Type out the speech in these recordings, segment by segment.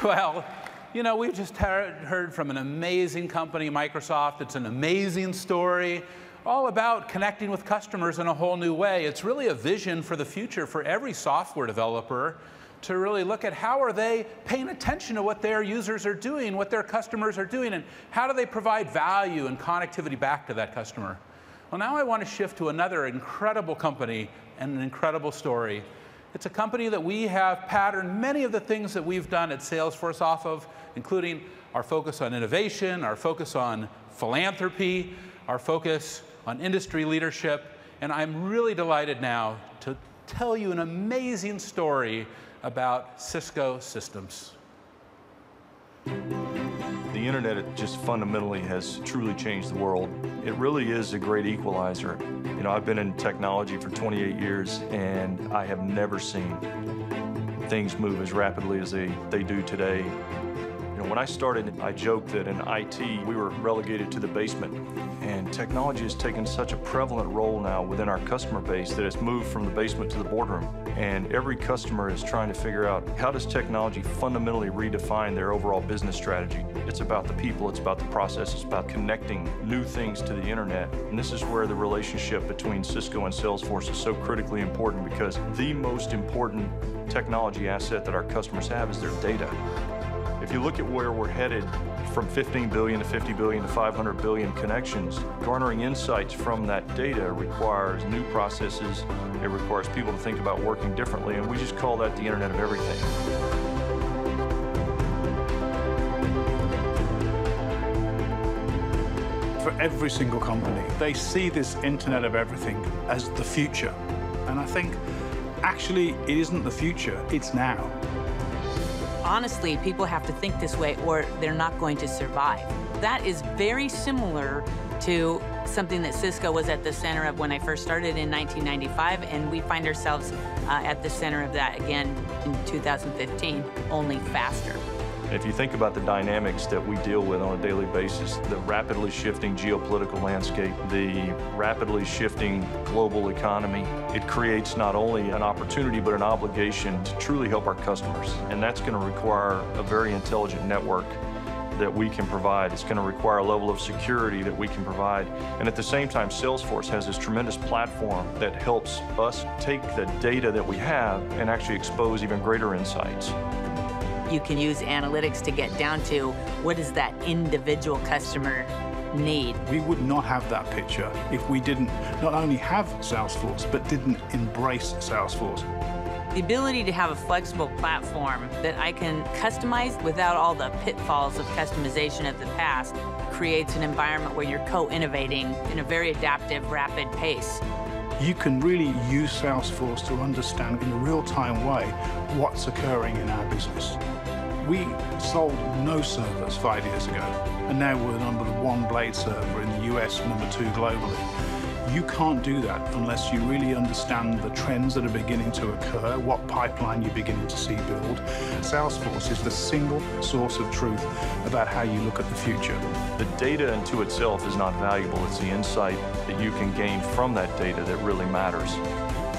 Well, you know, we've just heard from an amazing company, Microsoft. It's an amazing story, all about connecting with customers in a whole new way. It's really a vision for the future for every software developer to really look at how are they paying attention to what their users are doing, what their customers are doing, and how do they provide value and connectivity back to that customer. Well, now I want to shift to another incredible company and an incredible story. It's a company that we have patterned many of the things that we've done at Salesforce off of, including our focus on innovation, our focus on philanthropy, our focus on industry leadership. And I'm really delighted now to tell you an amazing story about Cisco Systems. The internet just fundamentally has truly changed the world. It really is a great equalizer. You know, I've been in technology for 28 years, and I have never seen things move as rapidly as they do today. You know, when I started, I joked that in IT, we were relegated to the basement. And technology has taken such a prevalent role now within our customer base that it's moved from the basement to the boardroom. And every customer is trying to figure out, how does technology fundamentally redefine their overall business strategy? It's about the people, it's about the process, it's about connecting new things to the internet. And this is where the relationship between Cisco and Salesforce is so critically important, because the most important technology asset that our customers have is their data. If you look at where we're headed, from 15 billion to 50 billion to 500 billion connections, garnering insights from that data requires new processes. It requires people to think about working differently, and we just call that the Internet of Everything. For every single company, they see this Internet of Everything as the future. And I think, actually, it isn't the future, it's now. Honestly, people have to think this way or they're not going to survive. That is very similar to something that Cisco was at the center of when I first started in 1995, and we find ourselves at the center of that again in 2015, only faster. If you think about the dynamics that we deal with on a daily basis, the rapidly shifting geopolitical landscape, the rapidly shifting global economy, it creates not only an opportunity but an obligation to truly help our customers. And that's going to require a very intelligent network that we can provide. It's going to require a level of security that we can provide. And at the same time, Salesforce has this tremendous platform that helps us take the data that we have and actually expose even greater insights. You can use analytics to get down to what does that individual customer need. We would not have that picture if we didn't not only have Salesforce, but didn't embrace Salesforce. The ability to have a flexible platform that I can customize without all the pitfalls of customization of the past creates an environment where you're co-innovating in a very adaptive, rapid pace. You can really use Salesforce to understand in a real-time way what's occurring in our business. We sold no servers 5 years ago, and now we're number one blade server in the US, number 2 globally. You can't do that unless you really understand the trends that are beginning to occur, what pipeline you're beginning to see build. Salesforce is the single source of truth about how you look at the future. The data unto itself is not valuable. It's the insight that you can gain from that data that really matters.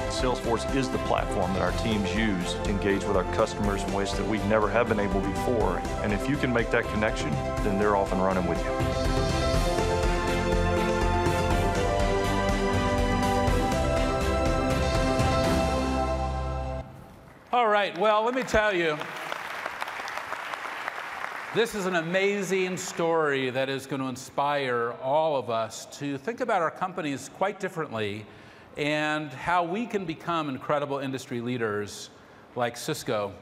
Salesforce is the platform that our teams use to engage with our customers in ways that we never have been able before. And if you can make that connection, then they're off and running with you. All right, well, let me tell you, this is an amazing story that is going to inspire all of us to think about our companies quite differently and how we can become incredible industry leaders like Cisco.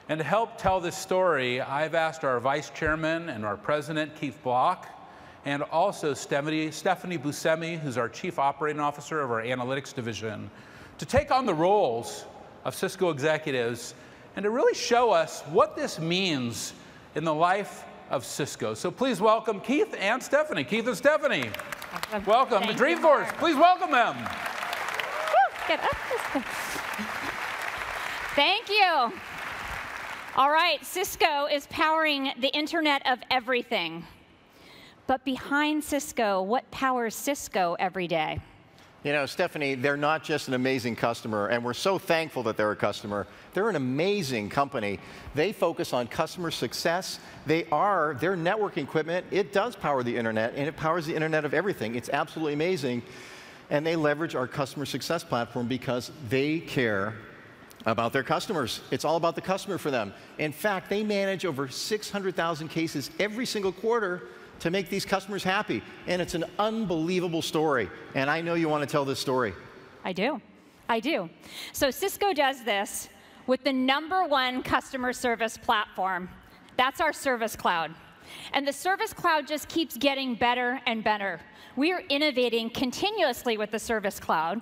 And to help tell this story, I've asked our Vice Chairman and our President, Keith Block, and also Stephanie Buscemi, who's our Chief Operating Officer of our Analytics Division, to take on the roles of Cisco executives and to really show us what this means in the life of Cisco. So please welcome Keith and Stephanie. Keith and Stephanie, welcome to Dreamforce. Please welcome them. Get up. Thank you. All right, Cisco is powering the Internet of Everything. But behind Cisco, what powers Cisco every day? You know, Stephanie, they're not just an amazing customer, and we're so thankful that they're a customer. They're an amazing company. They focus on customer success. Their networking equipment, it does power the internet, and it powers the internet of everything. It's absolutely amazing. And they leverage our customer success platform because they care about their customers. It's all about the customer for them. In fact, they manage over 600,000 cases every single quarter to make these customers happy. And it's an unbelievable story. And I know you want to tell this story. I do. I do. So Cisco does this with the #1 customer service platform. That's our Service Cloud. And the Service Cloud just keeps getting better and better. We are innovating continuously with the Service Cloud.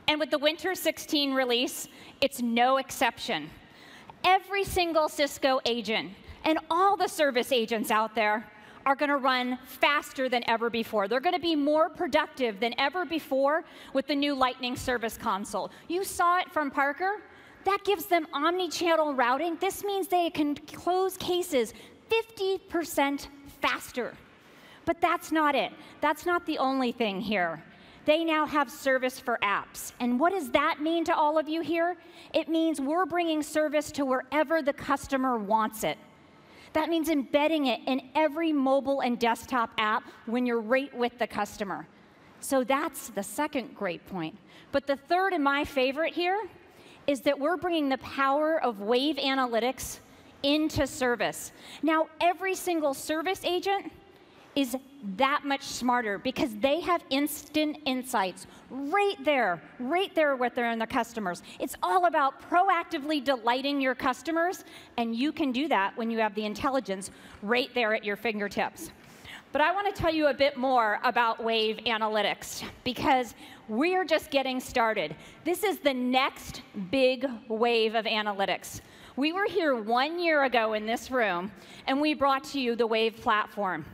And with the Winter 16 release, it's no exception. Every single Cisco agent and all the service agents out there are going to run faster than ever before. They're going to be more productive than ever before with the new Lightning Service Console. You saw it from Parker. That gives them omni-channel routing. This means they can close cases 50% faster. But that's not it. That's not the only thing here. They now have service for apps. And what does that mean to all of you here? It means we're bringing service to wherever the customer wants it. That means embedding it in every mobile and desktop app when you're right with the customer. So that's the second great point. But the third and my favorite here is that we're bringing the power of Wave Analytics into service. Now, every single service agent is that much smarter because they have instant insights right there with their customers. It's all about proactively delighting your customers, and you can do that when you have the intelligence right there at your fingertips. But I want to tell you a bit more about Wave Analytics because we're just getting started. This is the next big wave of analytics. We were here 1 year ago in this room, and we brought to you the Wave platform.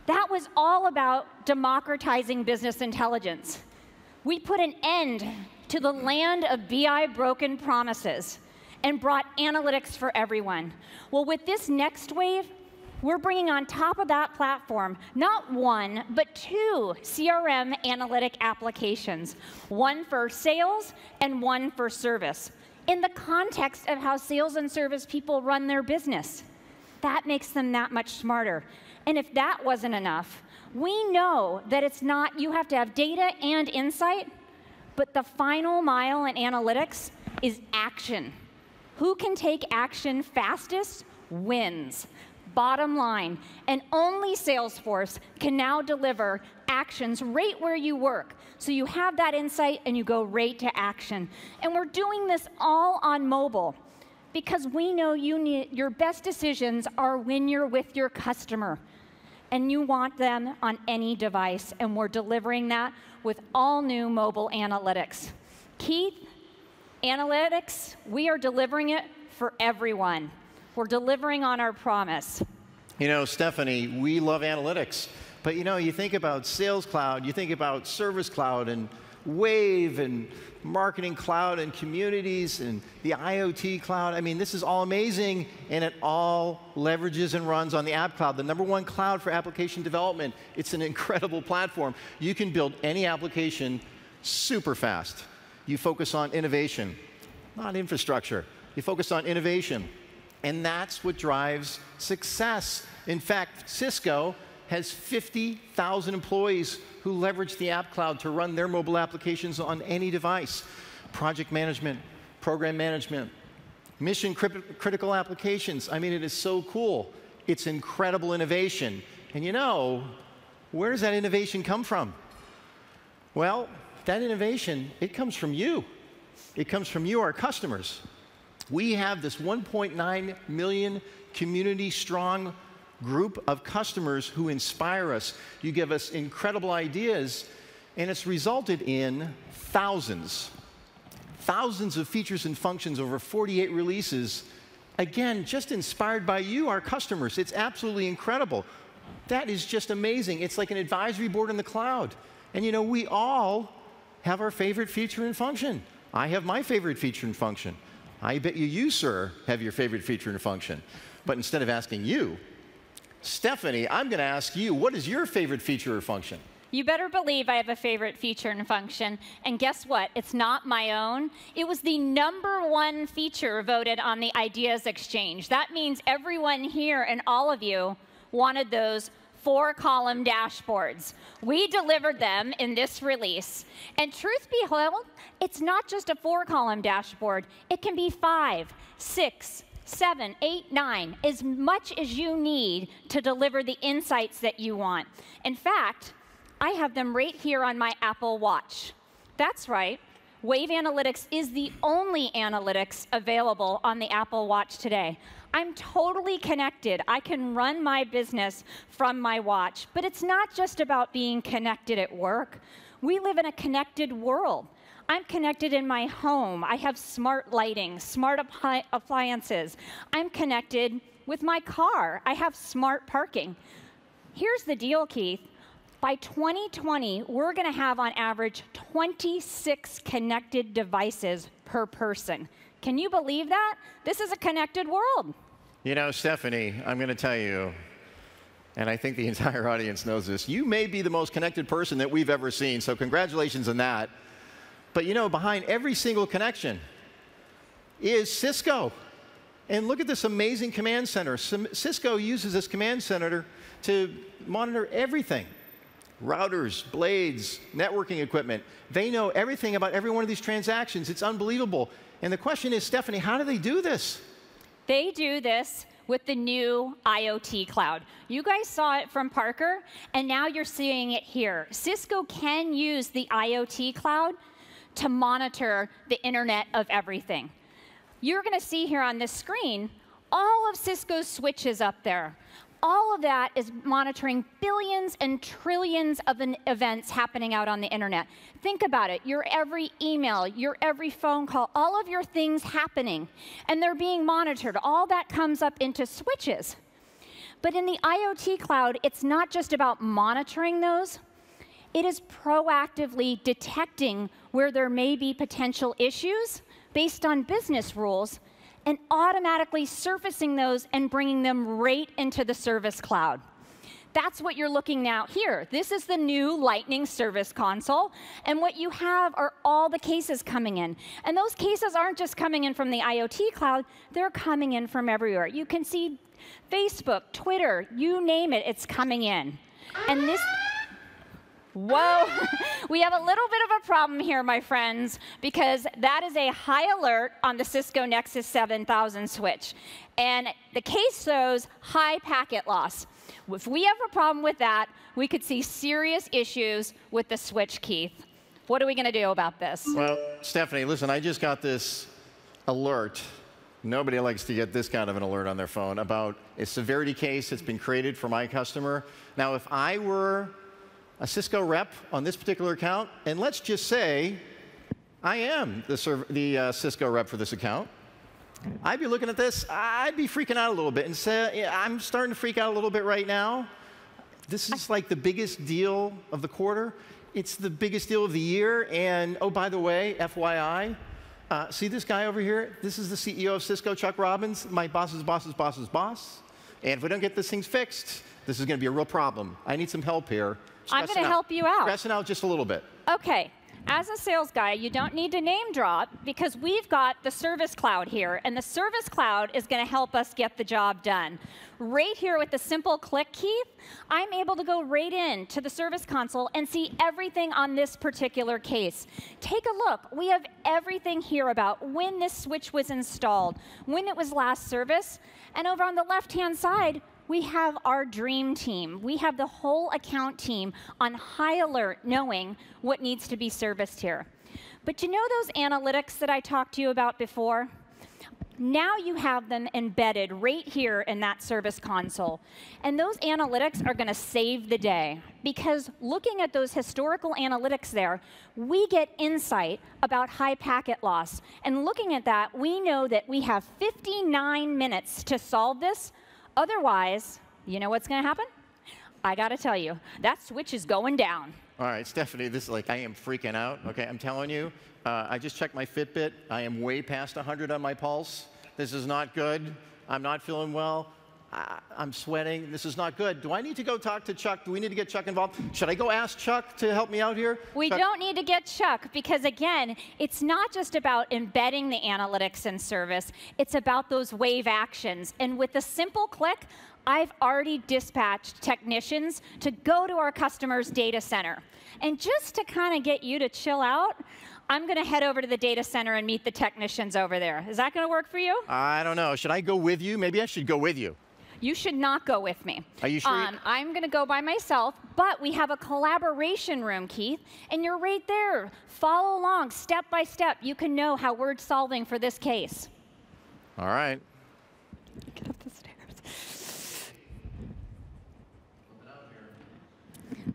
That was all about democratizing business intelligence. We put an end to the land of BI broken promises and brought analytics for everyone. Well, with this next wave, we're bringing on top of that platform not 1, but 2 CRM analytic applications, 1 for sales and 1 for service, in the context of how sales and service people run their business. That makes them that much smarter. And if that wasn't enough, we know that it's not, you have to have data and insight, but the final mile in analytics is action. Who can take action fastest wins. Bottom line. And only Salesforce can now deliver actions right where you work. So you have that insight and you go right to action. And we're doing this all on mobile because we know your best decisions are when you're with your customer. And you want them on any device, and we're delivering that with all new mobile analytics. Keith, analytics, we are delivering it for everyone. We're delivering on our promise. You know, Stephanie, we love analytics. But you know, you think about Sales Cloud, you think about Service Cloud, and Wave, and Marketing Cloud, and Communities, and the IoT Cloud. I mean, this is all amazing, and it all leverages and runs on the App Cloud, the #1 cloud for application development. It's an incredible platform. You can build any application super fast. You focus on innovation, not infrastructure. You focus on innovation, and that's what drives success. In fact, Cisco has 50,000 employees who leverage the App Cloud to run their mobile applications on any device. Project management, program management, mission critical applications. I mean, it is so cool. It's incredible innovation. And you know, where does that innovation come from? Well, that innovation, it comes from you. It comes from you, our customers. We have this 1.9 million community-strong group of customers who inspire us. You give us incredible ideas, and it's resulted in thousands of features and functions over 48 releases. Again, just inspired by you, our customers. It's absolutely incredible. That is just amazing. It's like an advisory board in the cloud. And you know, we all have our favorite feature and function. I have my favorite feature and function. I bet you, sir, have your favorite feature and function. But instead of asking you, Stephanie, I'm going to ask you, what is your favorite feature or function? You better believe I have a favorite feature and function. And guess what? It's not my own. It was the #1 feature voted on the Ideas Exchange. That means everyone here and all of you wanted those 4-column dashboards. We delivered them in this release. And truth be told, it's not just a 4-column dashboard. It can be 5, 6, 7, 8, 9, as much as you need to deliver the insights that you want. In fact, I have them right here on my Apple Watch. That's right. Wave Analytics is the only analytics available on the Apple Watch today. I'm totally connected. I can run my business from my watch. But it's not just about being connected at work. We live in a connected world. I'm connected in my home. I have smart lighting, smart appliances. I'm connected with my car. I have smart parking. Here's the deal, Keith. By 2020, we're going to have, on average, 26 connected devices per person. Can you believe that? This is a connected world. You know, Stephanie, I'm going to tell you, and I think the entire audience knows this, you may be the most connected person that we've ever seen, so congratulations on that. But you know, behind every single connection is Cisco. And look at this amazing command center. Cisco uses this command center to monitor everything. Routers, blades, networking equipment. They know everything about every one of these transactions. It's unbelievable. And the question is, Stephanie, how do they do this? They do this with the new IoT cloud. You guys saw it from Parker, and now you're seeing it here. Cisco can use the IoT cloud to monitor the Internet of Everything. You're going to see here on this screen all of Cisco's switches up there. All of that is monitoring billions and trillions of events happening out on the internet. Think about it. Your every email, your every phone call, all of your things happening, and they're being monitored. All that comes up into switches. But in the IoT cloud, it's not just about monitoring those. It is proactively detecting where there may be potential issues based on business rules and automatically surfacing those and bringing them right into the Service Cloud. That's what you're looking at here. This is the new Lightning Service Console, and what you have are all the cases coming in. And those cases aren't just coming in from the IoT cloud, they're coming in from everywhere. You can see Facebook, Twitter, you name it, it's coming in. And this... Whoa, we have a little bit of a problem here, my friends, because that is a high alert on the Cisco Nexus 7000 switch. And the case shows high packet loss. If we have a problem with that, we could see serious issues with the switch, Keith. What are we going to do about this? Well, Stephanie, listen, I just got this alert. Nobody likes to get this kind of an alert on their phone about a severity case that's been created for my customer. Now, if I were a Cisco rep on this particular account, and let's just say I am the Cisco rep for this account, I'd be looking at this, I'd be freaking out a little bit and say, yeah, I'm starting to freak out a little bit right now. This is like the biggest deal of the quarter. It's the biggest deal of the year, and oh, by the way, FYI, see this guy over here? This is the CEO of Cisco, Chuck Robbins, my boss's boss's boss's boss. And if we don't get this thing fixed, this is going to be a real problem. I need some help here. I'm going to help you out. Stressing out just a little bit. OK. As a sales guy, you don't need to name drop, because we've got the Service Cloud here. And the Service Cloud is going to help us get the job done. Right here with the simple click, Keith, I'm able to go right into the Service Console and see everything on this particular case. Take a look. We have everything here about when this switch was installed, when it was last serviced. And over on the left-hand side, we have our dream team. We have the whole account team on high alert, knowing what needs to be serviced here. But you know those analytics that I talked to you about before? Now you have them embedded right here in that Service Console. And those analytics are going to save the day, because looking at those historical analytics there, we get insight about high packet loss. And looking at that, we know that we have 59 minutes to solve this. Otherwise, you know what's going to happen? I got to tell you, that switch is going down. All right, Stephanie, this is like, I am freaking out. OK, I'm telling you, I just checked my Fitbit. I am way past 100 on my pulse. This is not good. I'm not feeling well. I'm sweating. This is not good. Do I need to go talk to Chuck? Do we need to get Chuck involved? Should I go ask Chuck to help me out here? We Chuck? don't need to get Chuck because, again, it's not just about embedding the analytics in service. It's about those wave actions. And with a simple click, I've already dispatched technicians to go to our customer's data center. And just to kind of get you to chill out, I'm going to head over to the data center and meet the technicians over there. Is that going to work for you? I don't know. Should I go with you? Maybe I should go with you. You should not go with me. Are you sure? I'm going to go by myself, but we have a collaboration room, Keith, and you're right there. Follow along, step by step. You can know how we're solving for this case. All right. Get up the stairs.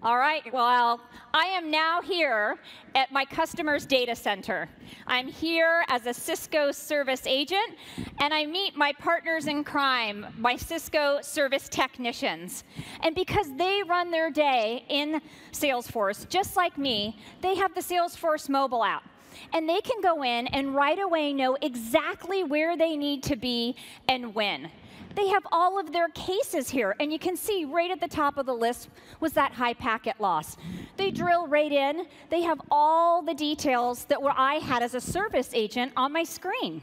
All right, well, I am now here at my customer's data center. I'm here as a Cisco service agent, and I meet my partners in crime, my Cisco service technicians. And because they run their day in Salesforce, just like me, they have the Salesforce mobile app. And they can go in and right away know exactly where they need to be and when. They have all of their cases here, and you can see right at the top of the list was that high packet loss. They drill right in. They have all the details that I had as a service agent on my screen.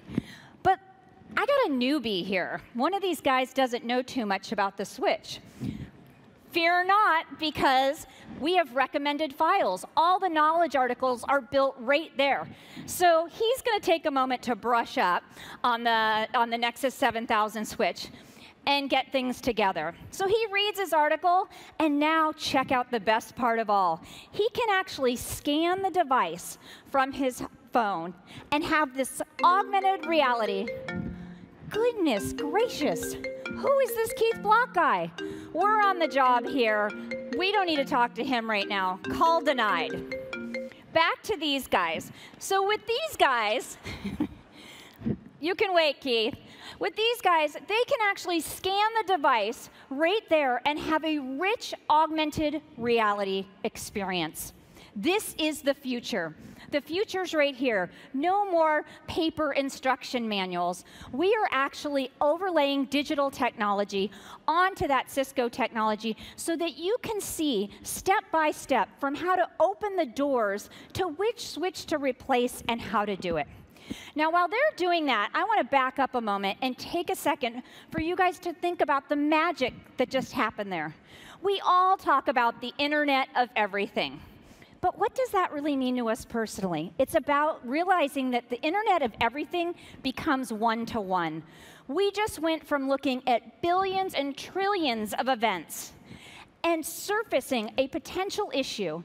But I got a newbie here. One of these guys doesn't know too much about the switch. Fear not, because we have recommended files. All the knowledge articles are built right there. So he's going to take a moment to brush up on the Nexus 7000 switch and get things together. So he reads his article, and now check out the best part of all. He can actually scan the device from his phone and have this augmented reality. Goodness gracious. Who is this Keith Block guy? We're on the job here. We don't need to talk to him right now. Call denied. Back to these guys. So with these guys, you can wait, Keith. With these guys, they can actually scan the device right there and have a rich augmented reality experience. This is the future. The future's right here. No more paper instruction manuals. We are actually overlaying digital technology onto that Cisco technology so that you can see step by step from how to open the doors to which switch to replace and how to do it. Now, while they're doing that, I want to back up a moment and take a second for you guys to think about the magic that just happened there. We all talk about the Internet of Everything. But what does that really mean to us personally? It's about realizing that the Internet of Everything becomes one-to-one. We just went from looking at billions and trillions of events and surfacing a potential issue.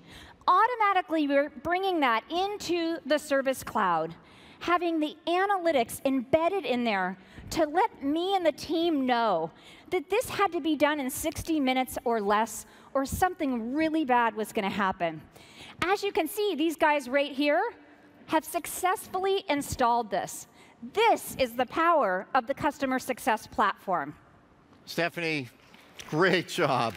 Automatically, we're bringing that into the Service Cloud, having the analytics embedded in there to let me and the team know that this had to be done in 60 minutes or less, or something really bad was going to happen. As you can see, these guys right here have successfully installed this. This is the power of the customer success platform. Stephanie, great job.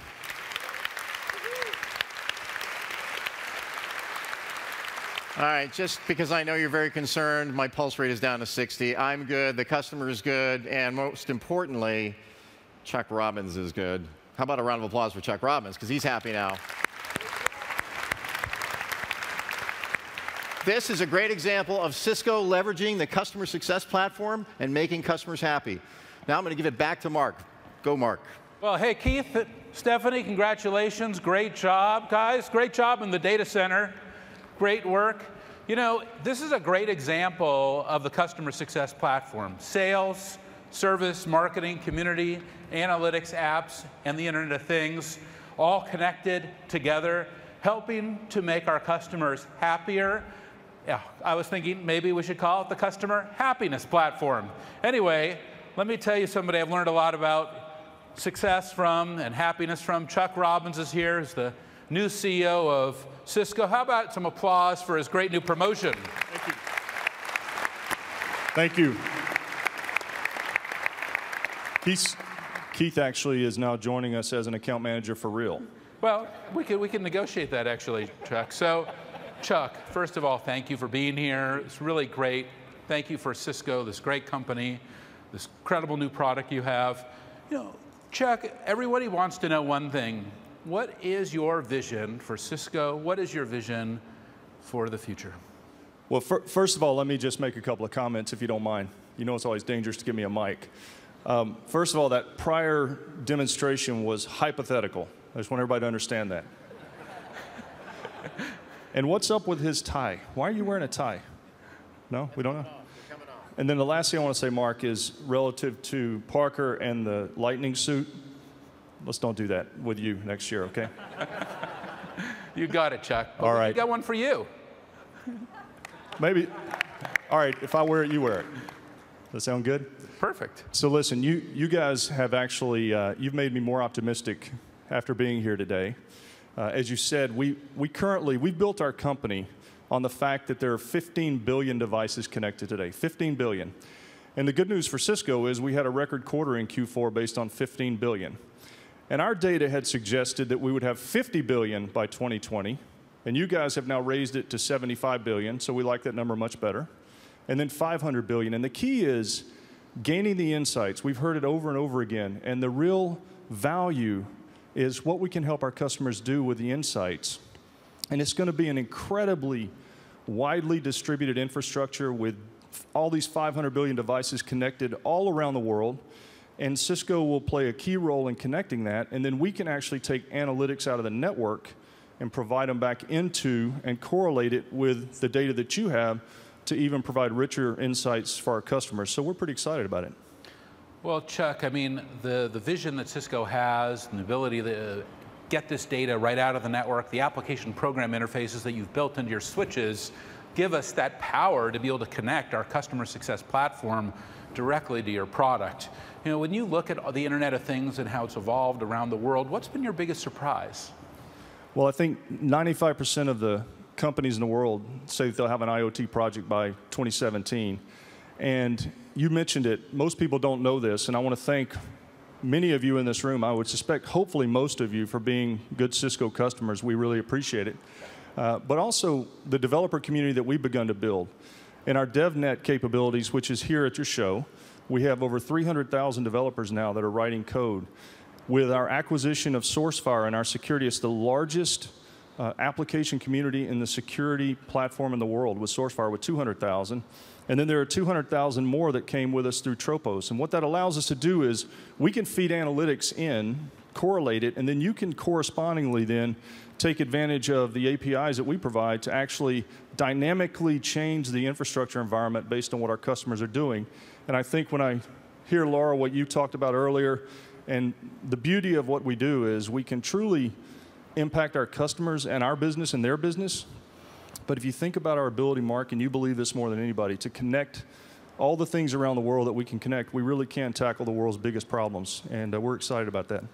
All right, just because I know you're very concerned, my pulse rate is down to 60. I'm good, the customer is good, and most importantly, Chuck Robbins is good. How about a round of applause for Chuck Robbins, because he's happy now. This is a great example of Cisco leveraging the customer success platform and making customers happy. Now I'm going to give it back to Marc. Go, Marc. Well, hey, Keith, Stephanie, congratulations. Great job, guys. Great job in the data center. Great work. You know, this is a great example of the customer success platform. Sales, service, marketing, community, analytics, apps, and the Internet of Things, all connected together, helping to make our customers happier. Yeah, I was thinking maybe we should call it the customer happiness platform. Anyway, let me tell you somebody I've learned a lot about success from and happiness from. Chuck Robbins is here. He's the new CEO of Cisco. How about some applause for his great new promotion? Thank you. Keith actually is now joining us as an account manager for real. Well, we can negotiate that actually, Chuck. So, Chuck, first of all, thank you for being here. It's really great. Thank you for Cisco, this great company, this incredible new product you have. You know, Chuck, everybody wants to know one thing. What is your vision for Cisco? What is your vision for the future? Well, first of all, let me just make a couple of comments, if you don't mind. You know it's always dangerous to give me a mic. First of all, that prior demonstration was hypothetical. I just want everybody to understand that. And what's up with his tie? Why are you wearing a tie? No? We don't know? And then the last thing I want to say, Mark, is relative to Parker and the lightning suit. Let's don't do that with you next year, okay? You got it, Chuck. All right. We got one for you. Maybe. All right, if I wear it, you wear it. Does that sound good? Perfect. So listen, you guys have actually, you've made me more optimistic after being here today. As you said, we've built our company on the fact that there are 15 billion devices connected today, 15 billion. And the good news for Cisco is we had a record quarter in Q4 based on 15 billion. And our data had suggested that we would have 50 billion by 2020, and you guys have now raised it to 75 billion, so we like that number much better. And then 500 billion. And the key is gaining the insights. We've heard it over and over again, and the real value is what we can help our customers do with the insights. And it's going to be an incredibly widely distributed infrastructure with all these 500 billion devices connected all around the world. And Cisco will play a key role in connecting that. And then we can actually take analytics out of the network and provide them back into and correlate it with the data that you have to even provide richer insights for our customers. So we're pretty excited about it. Well, Chuck, I mean, the vision that Cisco has and the ability to get this data right out of the network, the application program interfaces that you've built into your switches give us that power to be able to connect our customer success platform directly to your product. You know, when you look at the Internet of Things and how it's evolved around the world, what's been your biggest surprise? Well, I think 95% of the companies in the world say that they'll have an IoT project by 2017. And you mentioned it, most people don't know this, and I want to thank many of you in this room, I would suspect hopefully most of you, for being good Cisco customers. We really appreciate it. But also the developer community that we've begun to build. In our DevNet capabilities, which is here at your show, we have over 300,000 developers now that are writing code. With our acquisition of SourceFire and our security, it's the largest application community in the security platform in the world with SourceFire with 200,000. And then there are 200,000 more that came with us through Tropos. And what that allows us to do is we can feed analytics in, correlate it, and then you can correspondingly then take advantage of the APIs that we provide to actually dynamically change the infrastructure environment based on what our customers are doing. And I think when I hear, Laura, what you talked about earlier, and the beauty of what we do is we can truly impact our customers and our business and their business. But if you think about our ability, Mark, and you believe this more than anybody, to connect all the things around the world that we can connect, we really can tackle the world's biggest problems. And we're excited about that.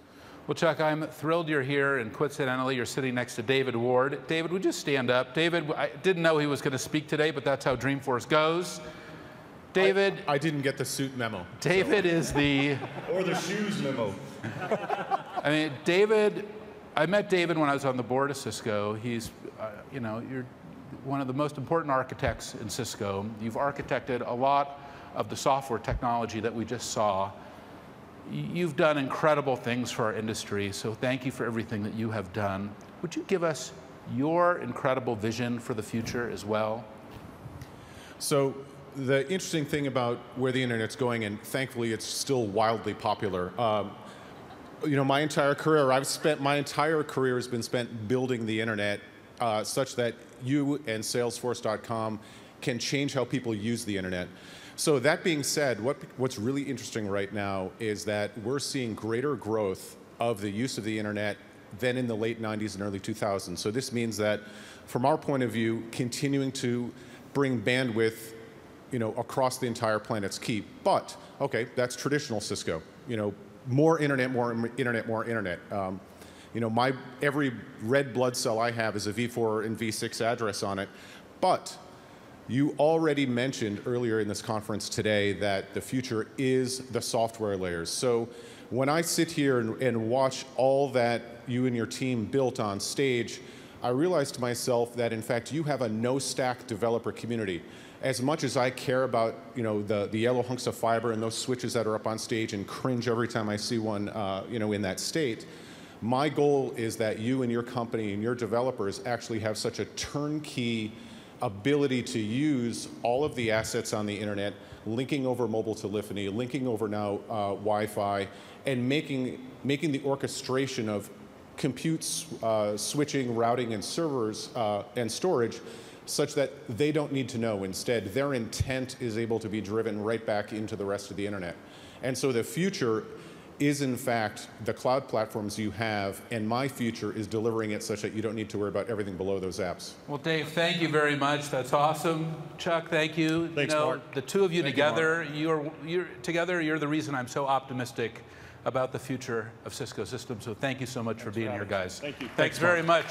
Well, Chuck, I'm thrilled you're here, and coincidentally, you're sitting next to David Ward. David, would you stand up? David, I didn't know he was going to speak today, but that's how Dreamforce goes. David. I didn't get the suit memo. David is the... Or the shoes memo. I mean, David, I met David when I was on the board of Cisco. He's, you know, you're one of the most important architects in Cisco. You've architected a lot of the software technology that we just saw. You've done incredible things for our industry, so thank you for everything that you have done. Would you give us your incredible vision for the future as well? So the interesting thing about where the internet's going, and thankfully it's still wildly popular, you know, my entire career has been spent building the internet such that you and Salesforce.com can change how people use the internet. So that being said, what's really interesting right now is that we're seeing greater growth of the use of the internet than in the late 90s and early 2000s. So this means that, from our point of view, continuing to bring bandwidth, you know, across the entire planet's key. But okay, that's traditional Cisco. You know, more internet, more internet, more internet. You know, every red blood cell I have is a V4 and V6 address on it. But you already mentioned earlier in this conference today that the future is the software layers. So when I sit here and watch all that you and your team built on stage, I realized to myself that, in fact, you have a no-stack developer community. As much as I care about, the yellow hunks of fiber and those switches that are up on stage and cringe every time I see one, in that state, my goal is that you and your company and your developers actually have such a turnkey ability to use all of the assets on the internet, linking over mobile telephony, linking over now Wi-Fi, and making the orchestration of compute, switching, routing, and servers and storage such that they don't need to know. Instead, their intent is able to be driven right back into the rest of the internet. And so the future is, in fact, the cloud platforms you have, and my future is delivering it such that you don't need to worry about everything below those apps. Well, Dave, thank you very much. That's awesome. Chuck, thank you. Thanks, Mark. The two of you Thank together, you're the reason I'm so optimistic about the future of Cisco Systems. So thank you so much for being here, guys. Thank you. Thanks very much.